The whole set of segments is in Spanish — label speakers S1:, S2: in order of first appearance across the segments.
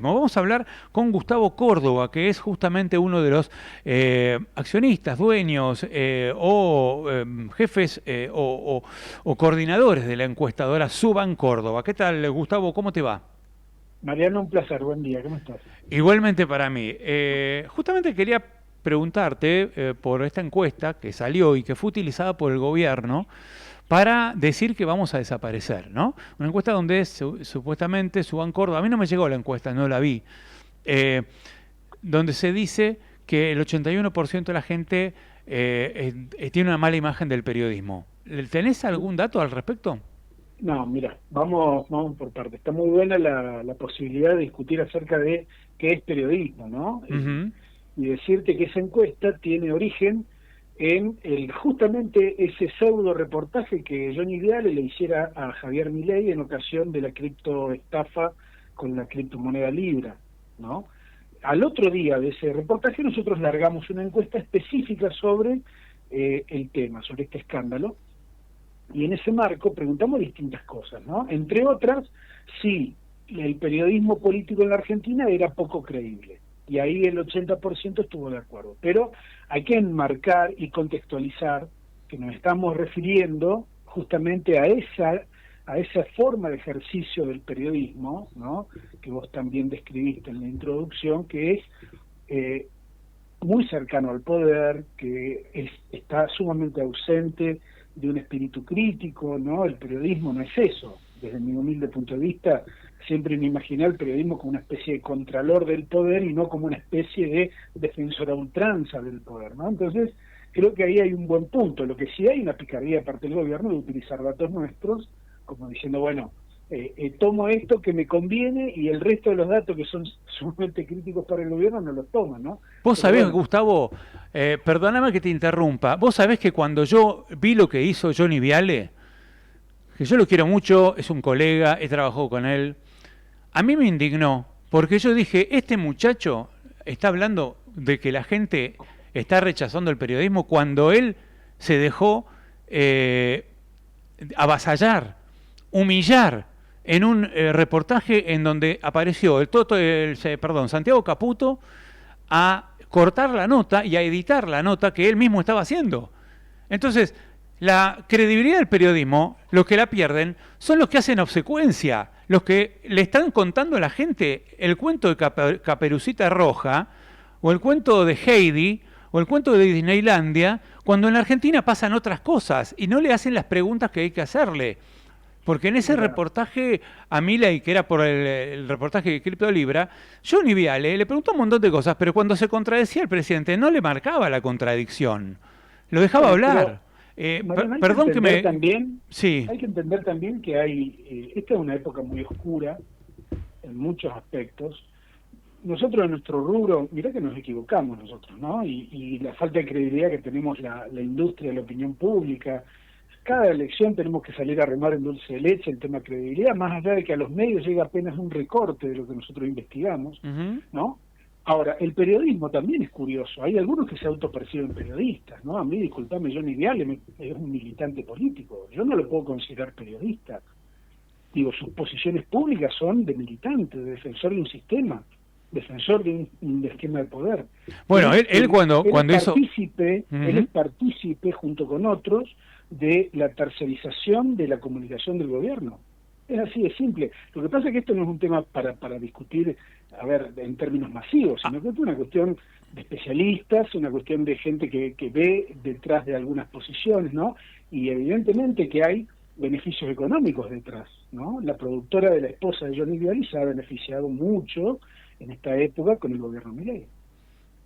S1: Vamos a hablar con Gustavo Córdoba, que es justamente uno de los accionistas, dueños jefes o coordinadores de la encuestadora Suban Córdoba. ¿Qué tal, Gustavo? ¿Cómo te va?
S2: Mariano, un placer, buen día, ¿cómo estás?
S1: Igualmente para mí. Justamente quería preguntarte por esta encuesta que salió y que fue utilizada por el gobierno para decir que vamos a desaparecer, ¿no? Una encuesta donde supuestamente Suban Córdoba, a mí no me llegó la encuesta, no la vi, eh, donde se dice que el 81% de la gente tiene una mala imagen del periodismo. ¿Tenés algún dato al respecto?
S2: No, mira, vamos por partes. Está muy buena la posibilidad de discutir acerca de qué es periodismo, ¿no?
S1: Ujú.
S2: Y decirte que esa encuesta tiene origen en justamente ese pseudo reportaje que Johnny Viale le hiciera a Javier Milei en ocasión de la criptoestafa con la criptomoneda Libra, ¿no? Al otro día de ese reportaje nosotros largamos una encuesta específica sobre el tema, sobre este escándalo, y en ese marco preguntamos distintas cosas, ¿no? Entre otras, si el periodismo político en la Argentina era poco creíble. Y ahí el 80% estuvo de acuerdo. Pero hay que enmarcar y contextualizar que nos estamos refiriendo justamente a esa forma de ejercicio del periodismo, ¿no? Que vos también describiste en la introducción, que es muy cercano al poder, que está sumamente ausente de un espíritu crítico, ¿no? El periodismo no es eso. Desde mi humilde punto de vista, siempre me imaginé el periodismo como una especie de contralor del poder y no como una especie de defensor a ultranza del poder, ¿no? Entonces, creo que ahí hay un buen punto. Lo que sí hay una picardía de parte del gobierno de utilizar datos nuestros, como diciendo, bueno, tomo esto que me conviene y el resto de los datos que son sumamente críticos para el gobierno no los toman, ¿no?
S1: Vos
S2: Pero
S1: sabés,
S2: bueno,
S1: Gustavo, perdóname que te interrumpa, vos sabés que cuando yo vi lo que hizo Johnny Viale, que yo lo quiero mucho, es un colega, he trabajado con él, a mí me indignó, porque yo dije, este muchacho está hablando de que la gente está rechazando el periodismo cuando él se dejó eh, avasallar, humillar en un reportaje en donde apareció Santiago Caputo a cortar la nota y a editar la nota que él mismo estaba haciendo. Entonces, la credibilidad del periodismo, los que la pierden, son los que hacen obsecuencia, los que le están contando a la gente el cuento de Caperucita Roja, o el cuento de Heidi, o el cuento de Disneylandia, cuando en la Argentina pasan otras cosas y no le hacen las preguntas que hay que hacerle. Porque en ese
S2: mira,
S1: reportaje a Milei, que era por el reportaje de Cripto Libra, Johnny Viale le preguntó un montón de cosas, pero cuando se contradecía el presidente no le marcaba la contradicción, lo dejaba
S2: bueno, pero
S1: hablar.
S2: Mariano, hay que
S1: Perdón que
S2: entender
S1: me...
S2: también,
S1: Sí.
S2: hay que entender también que esta es una época muy oscura en muchos aspectos. Nosotros en nuestro rubro, mirá que nos equivocamos nosotros, ¿no? Y la falta de credibilidad que tenemos la industria, la opinión pública. Cada elección tenemos que salir a remar en dulce de leche el tema credibilidad, más allá de que a los medios llega apenas un recorte de lo que nosotros investigamos,
S1: Ujú.
S2: ¿no? Ahora, el periodismo también es curioso. Hay algunos que se autoperciben periodistas, ¿no? A mí, disculpame, Johnny Viale es un militante político. Yo no lo puedo considerar periodista. Digo, sus posiciones públicas son de militante, de defensor de un sistema, defensor de un esquema de poder.
S1: Bueno, él
S2: Él es
S1: cuando hizo...
S2: partícipe, él
S1: Ujú.
S2: es partícipe junto con otros de la tercerización de la comunicación del gobierno. Es así de simple. Lo que pasa es que esto no es un tema para discutir, a ver, en términos masivos,
S1: Ah,
S2: sino que es una cuestión de especialistas, una cuestión de gente que ve detrás de algunas posiciones, ¿no? Y evidentemente que hay beneficios económicos detrás, ¿no? La productora de la esposa de Johnny Viale se ha beneficiado mucho en esta época con el gobierno Milei.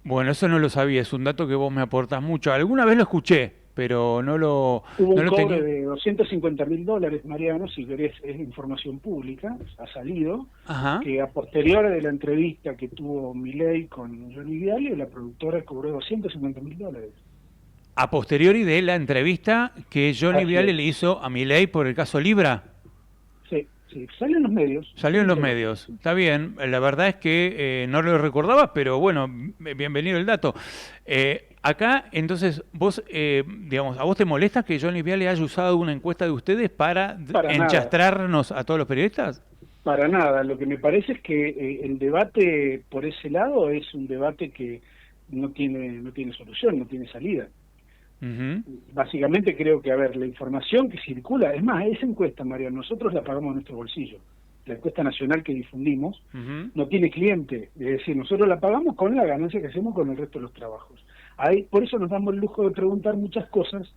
S1: bueno, eso no lo sabía, es un dato que vos me aportás mucho. Alguna vez lo escuché, pero
S2: Hubo
S1: no
S2: un
S1: lo
S2: cobro
S1: tenía...
S2: de $250.000, Mariano, si querés, es información pública, ha salido,
S1: Ajá.
S2: que a posteriori de la entrevista que tuvo Milei con Johnny Viale, la productora cobró $250.000.
S1: A posteriori de la entrevista que Johnny
S2: Así
S1: Viale
S2: es.
S1: le hizo a Milei por el caso Libra.
S2: Sí, sí, sale en los medios,
S1: Salió en los
S2: fíjenselo.
S1: medios. Está bien, la verdad es que no lo recordaba, pero bueno, bienvenido el dato. Acá, entonces, vos, digamos, ¿a vos te molesta que Johnny Viale haya usado una encuesta de ustedes para
S2: Para nada.
S1: enchastrarnos a todos los periodistas?
S2: Para nada, lo que me parece es que el debate por ese lado es un debate que no tiene solución, no tiene salida.
S1: Ujú,
S2: Básicamente creo que, a ver, la información que circula, es más, esa encuesta, María, nosotros la pagamos en nuestro bolsillo. La encuesta nacional que difundimos
S1: ujú.
S2: no tiene cliente, es decir, nosotros la pagamos con la ganancia que hacemos con el resto de los trabajos. Ahí, por eso nos damos el lujo de preguntar muchas cosas,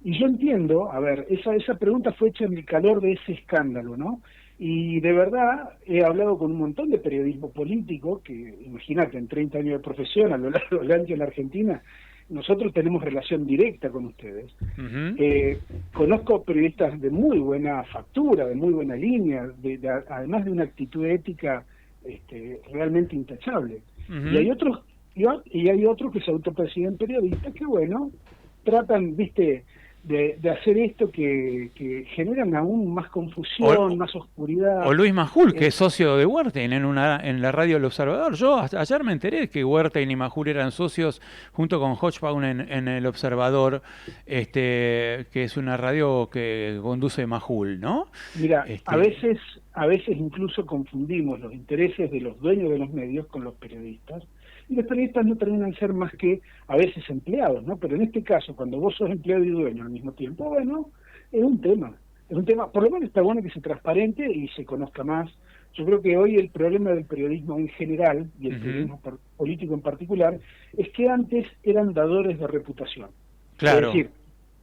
S2: y yo entiendo, a ver, esa pregunta fue hecha en el calor de ese escándalo, ¿no? Y de verdad he hablado con un montón de periodismo político, que imagínate, en 30 años de profesión, a lo largo del ancho en la Argentina, nosotros tenemos relación directa con ustedes.
S1: Ujú,
S2: Conozco periodistas de muy buena factura, de muy buena línea, además de una actitud ética realmente intachable. Y
S1: ujú.
S2: hay otros y hay otros que se autoperciben periodistas que, bueno, tratan, viste, de hacer esto que generan aún más confusión,
S1: O,
S2: más
S1: o
S2: oscuridad.
S1: Luis Majul, que
S2: Eh,
S1: es socio de Huertain en la radio El Observador. Yo ayer me enteré que Huertain y Majul eran socios junto con Hochbaum en El Observador, que es una radio que conduce Majul, ¿no?
S2: Mira,
S1: Este,
S2: a veces incluso confundimos los intereses de los dueños de los medios con los periodistas, y los periodistas no terminan ser más que a veces empleados, ¿no? Pero en este caso, cuando vos sos empleado y dueño al mismo tiempo, bueno, es un tema, por lo menos está bueno que se transparente y se conozca más. Yo creo que hoy el problema del periodismo en general, y el
S1: ujú,
S2: periodismo político en particular, es que antes eran dadores de reputación. Es
S1: claro.
S2: decir,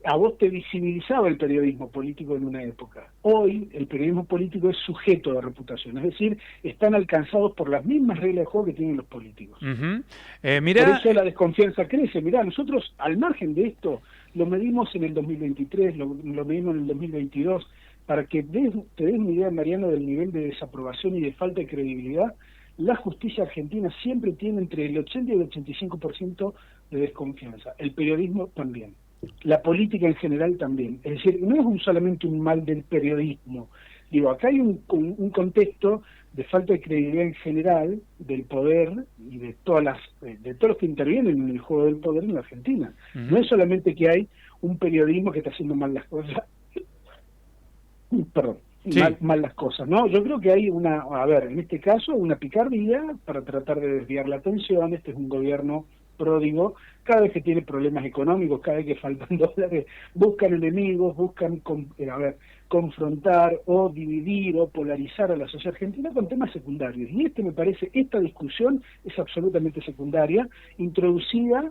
S2: a vos te visibilizaba el periodismo político en una época. Hoy el periodismo político es sujeto de reputación, es decir, están alcanzados por las mismas reglas de juego que tienen los políticos.
S1: Ujú.
S2: Por
S1: Mirá,
S2: eso la desconfianza crece. Mirá, nosotros al margen de esto lo medimos en el 2023, lo medimos en el 2022, para que te des una idea, Mariano, del nivel de desaprobación y de falta de credibilidad. La justicia argentina siempre tiene entre el 80 y el 85% de desconfianza. El periodismo también. La política en general también. Es decir, no es solamente un mal del periodismo. Digo, acá hay un contexto de falta de credibilidad en general del poder y de de todos los que intervienen en el juego del poder en la Argentina. No
S1: ujú,
S2: es solamente que hay un periodismo que está haciendo mal las cosas, perdón,
S1: sí.
S2: mal las cosas, ¿no? Yo creo que hay a ver, en este caso, una picardía para tratar de desviar la atención. Este es un gobierno pródigo, cada vez que tiene problemas económicos, cada vez que faltan dólares, buscan enemigos, buscan confrontar o dividir o polarizar a la sociedad argentina con temas secundarios. Y me parece, esta discusión es absolutamente secundaria, introducida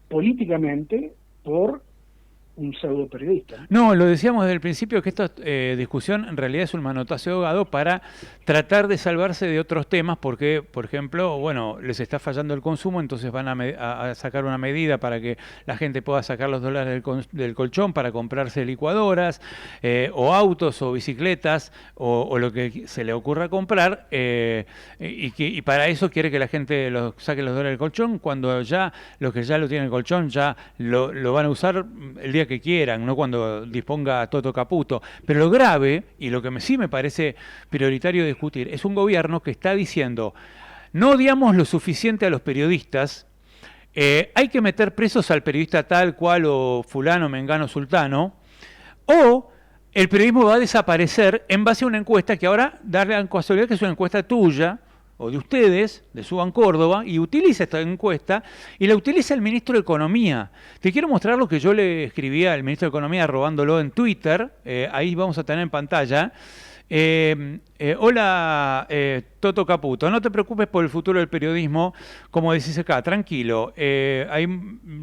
S2: políticamente por un pseudo periodista, ¿no?
S1: No, lo decíamos desde el principio que esta discusión en realidad es un manotazo de ahogado para tratar de salvarse de otros temas porque, por ejemplo, bueno, les está fallando el consumo, entonces van a sacar una medida para que la gente pueda sacar los dólares del colchón para comprarse licuadoras o autos o bicicletas o lo que se le ocurra comprar y para eso quiere que la gente saque los dólares del colchón cuando ya los que ya lo tienen el colchón ya lo van a usar el día que quieran, no cuando disponga Toto Caputo. Pero lo grave, y lo que sí me parece prioritario discutir, es un gobierno que está diciendo, no odiamos lo suficiente a los periodistas, hay que meter presos al periodista tal cual o fulano, mengano, sultano, o el periodismo va a desaparecer en base a una encuesta que ahora, darle la casualidad que es una encuesta tuya, o de ustedes, de Suban Córdoba, y utiliza esta encuesta, y la utiliza el ministro de Economía. Te quiero mostrar lo que yo le escribía al ministro de Economía robándolo en Twitter, ahí vamos a tener en pantalla. Hola, Toto Caputo, no te preocupes por el futuro del periodismo, como decís acá, tranquilo. Ahí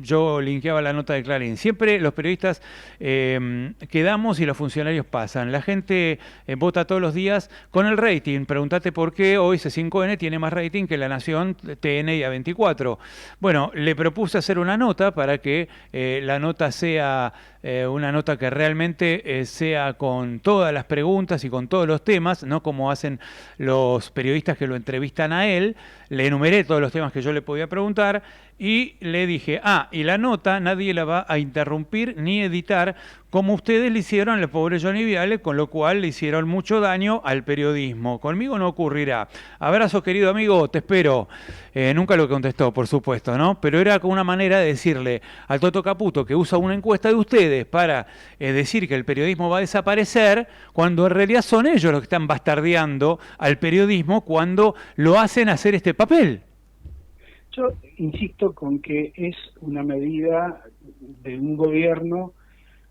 S1: yo linkeaba la nota de Clarín. Siempre los periodistas quedamos y los funcionarios pasan. La gente vota todos los días con el rating. Pregúntate por qué hoy C5N tiene más rating que La Nación, TN y A24. Bueno, le propuse hacer una nota para que la nota sea una nota que realmente sea con todas las preguntas y con todos los temas, no como hacen los periodistas que lo entrevistan a él. Le enumeré todos los temas que yo le podía preguntar y le dije, y la nota nadie la va a interrumpir ni editar, como ustedes le hicieron al pobre Johnny Viale, con lo cual le hicieron mucho daño al periodismo. Conmigo no ocurrirá. Abrazo, querido amigo, te espero. Nunca lo contestó, por supuesto, ¿no? Pero era como una manera de decirle al Toto Caputo, que usa una encuesta de ustedes para decir que el periodismo va a desaparecer, cuando en realidad son ellos los que están bastardeando al periodismo cuando lo hacen hacer este papel.
S2: Yo insisto con que es una medida de un gobierno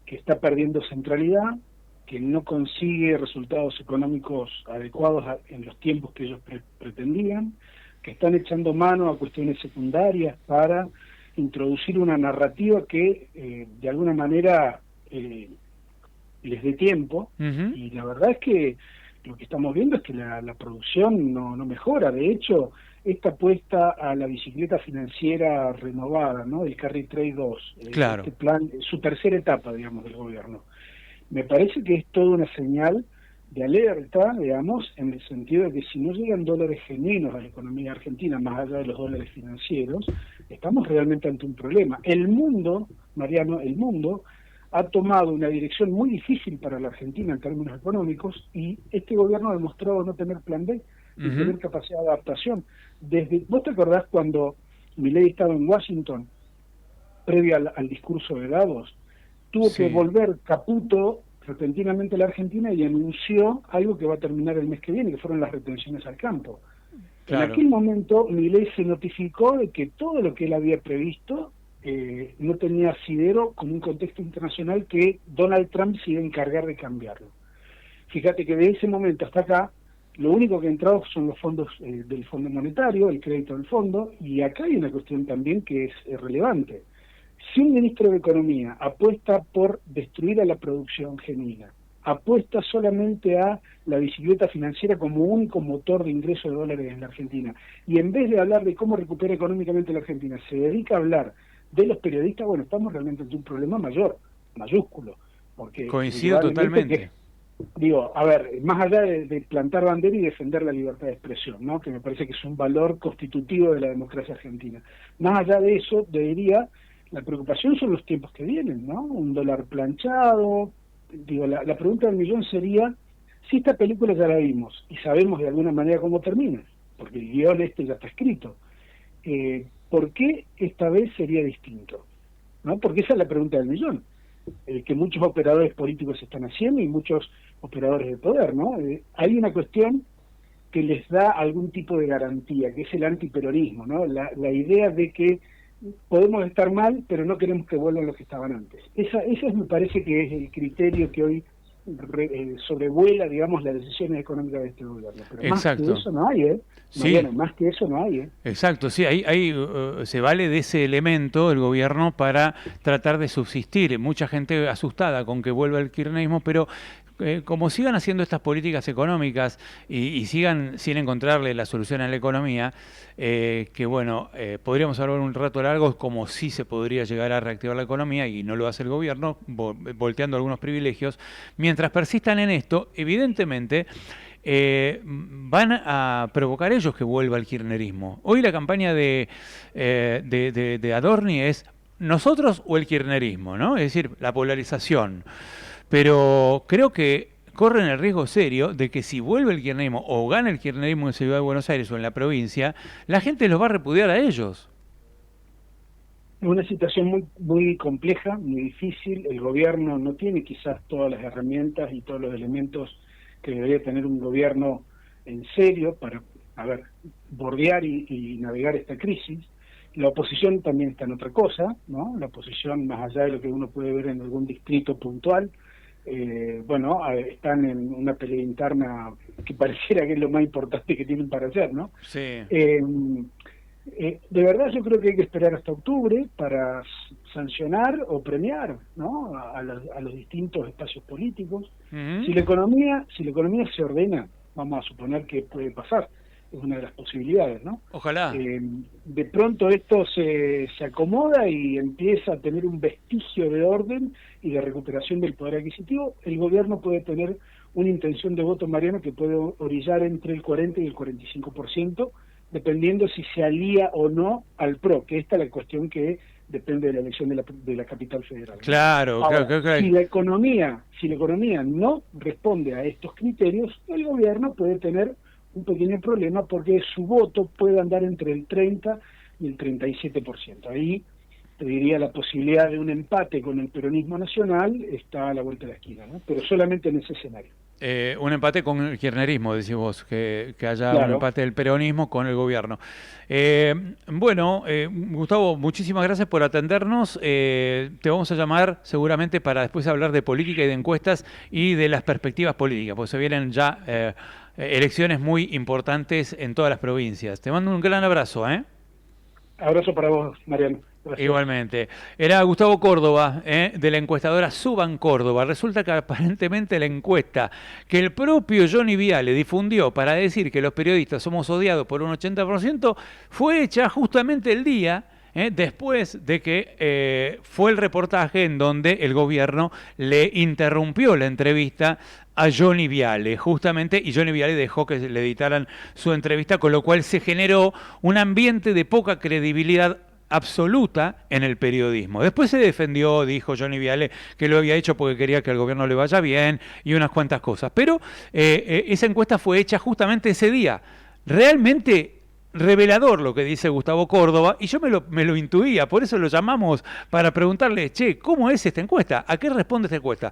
S2: que está perdiendo centralidad, que no consigue resultados económicos adecuados en los tiempos que ellos pretendían, que están echando mano a cuestiones secundarias para introducir una narrativa que de alguna manera les dé tiempo. Y la verdad es que lo que estamos viendo es que la producción no mejora. De hecho, esta apuesta a la bicicleta financiera renovada, ¿no? El Carry Trade 2,
S1: Claro.
S2: este plan, su tercera etapa, digamos, del gobierno. Me parece que es toda una señal de alerta, digamos, en el sentido de que si no llegan dólares genuinos a la economía argentina, más allá de los dólares financieros, estamos realmente ante un problema. El mundo, Mariano, el mundo ha tomado una dirección muy difícil para la Argentina en términos económicos, y este gobierno ha demostrado no tener plan B, y tener capacidad de adaptación. ¿Vos te acordás cuando Milei estaba en Washington, previo al discurso de Davos? Tuvo que volver Caputo repentinamente a la Argentina y anunció algo que va a terminar el mes que viene, que fueron las retenciones al campo. Claro. En aquel momento Milei se notificó de que todo lo que él había previsto no tenía asidero con un contexto internacional que Donald Trump se iba a encargar de cambiarlo. Fíjate que de ese momento hasta acá, lo único que ha entrado son los fondos del Fondo Monetario, el crédito del fondo, y acá hay una cuestión también que es relevante. Si un ministro de Economía apuesta por destruir a la producción genuina, apuesta solamente a la bicicleta financiera como único motor de ingreso de dólares en la Argentina, y en vez de hablar de cómo recupera económicamente la Argentina, se dedica a hablar de los periodistas, bueno, estamos realmente ante un problema mayor, mayúsculo. Porque
S1: coincido totalmente.
S2: Digo, a ver, más allá de plantar bandera y defender la libertad de expresión, ¿no? Que me parece que es un valor constitutivo de la democracia argentina. Más allá de eso, diría, la preocupación son los tiempos que vienen, ¿no? Un dólar planchado. Digo, la pregunta del millón sería, si esta película ya la vimos y sabemos de alguna manera cómo termina, porque el guión ya está escrito, ¿por qué esta vez sería distinto? ¿No? Porque esa es la pregunta del millón, que muchos operadores políticos están haciendo y muchos operadores de poder, ¿no? Hay una cuestión que les da algún tipo de garantía, que es el antiperonismo, ¿no? La idea de que podemos estar mal, pero no queremos que vuelvan los que estaban antes. Esa me parece que es el criterio que hoy sobrevuela, digamos, las decisiones económicas de este gobierno. Pero
S1: exacto.
S2: Más que eso no hay, ¿eh?
S1: Sí.
S2: Bueno, más que eso no hay,
S1: Exacto, sí, ahí se vale de ese elemento el gobierno para tratar de subsistir. Mucha gente asustada con que vuelva el kirchnerismo, pero como sigan haciendo estas políticas económicas y sigan sin encontrarle la solución a la economía, que bueno, podríamos hablar un rato largo como si se podría llegar a reactivar la economía y no lo hace el gobierno, volteando algunos privilegios. Mientras persistan en esto, evidentemente van a provocar ellos que vuelva el kirchnerismo. Hoy la campaña de Adorni es nosotros o el kirchnerismo, ¿no? Es decir, la polarización. Pero creo que corren el riesgo serio de que si vuelve el kirchnerismo o gana el kirchnerismo en Ciudad de Buenos Aires o en la provincia, la gente los va a repudiar a ellos.
S2: Es una situación muy, muy compleja, muy difícil. El gobierno no tiene quizás todas las herramientas y todos los elementos que debería tener un gobierno en serio para, bordear y navegar esta crisis. La oposición también está en otra cosa, ¿no? La oposición, más allá de lo que uno puede ver en algún distrito puntual, están en una pelea interna que pareciera que es lo más importante que tienen para hacer, ¿no?
S1: Sí.
S2: De verdad yo creo que hay que esperar hasta octubre para sancionar o premiar, ¿no? a los distintos espacios políticos. Si la economía se ordena, vamos a suponer que puede pasar, es una de las posibilidades, ¿no?
S1: Ojalá.
S2: De pronto esto se acomoda y empieza a tener un vestigio de orden y de recuperación del poder adquisitivo. El gobierno puede tener una intención de voto, Mariano, que puede orillar entre el 40 y el 45% dependiendo si se alía o no al PRO, que esta es la cuestión que depende de la elección de la capital federal.
S1: Claro,
S2: ahora,
S1: claro.
S2: si la economía no responde a estos criterios, el gobierno puede tener un pequeño problema porque su voto puede andar entre el 30 y el 37%. Ahí te diría la posibilidad de un empate con el peronismo nacional está a la vuelta de la esquina, ¿no? Pero solamente en ese escenario.
S1: Un empate con el kirchnerismo, decís vos, que haya un
S2: Claro.
S1: empate del peronismo con el gobierno. Gustavo, muchísimas gracias por atendernos. Te vamos a llamar seguramente para después hablar de política y de encuestas y de las perspectivas políticas, porque se vienen ya elecciones muy importantes en todas las provincias. Te mando un gran abrazo, ¿eh?
S2: Abrazo para vos, Mariano. Gracias.
S1: Igualmente. Era Gustavo Córdoba, de la encuestadora Suban Córdoba. Resulta que aparentemente la encuesta que el propio Johnny Viale difundió para decir que los periodistas somos odiados por un 80% fue hecha justamente el día después de que fue el reportaje en donde el gobierno le interrumpió la entrevista a Johnny Viale, justamente, y Johnny Viale dejó que le editaran su entrevista, con lo cual se generó un ambiente de poca credibilidad absoluta en el periodismo. Después se defendió, dijo Johnny Viale, que lo había hecho porque quería que al gobierno le vaya bien y unas cuantas cosas. Pero esa encuesta fue hecha justamente ese día. Realmente revelador lo que dice Gustavo Córdoba, y yo me lo intuía, por eso lo llamamos para preguntarle, che, ¿cómo es esta encuesta? ¿A qué responde esta encuesta?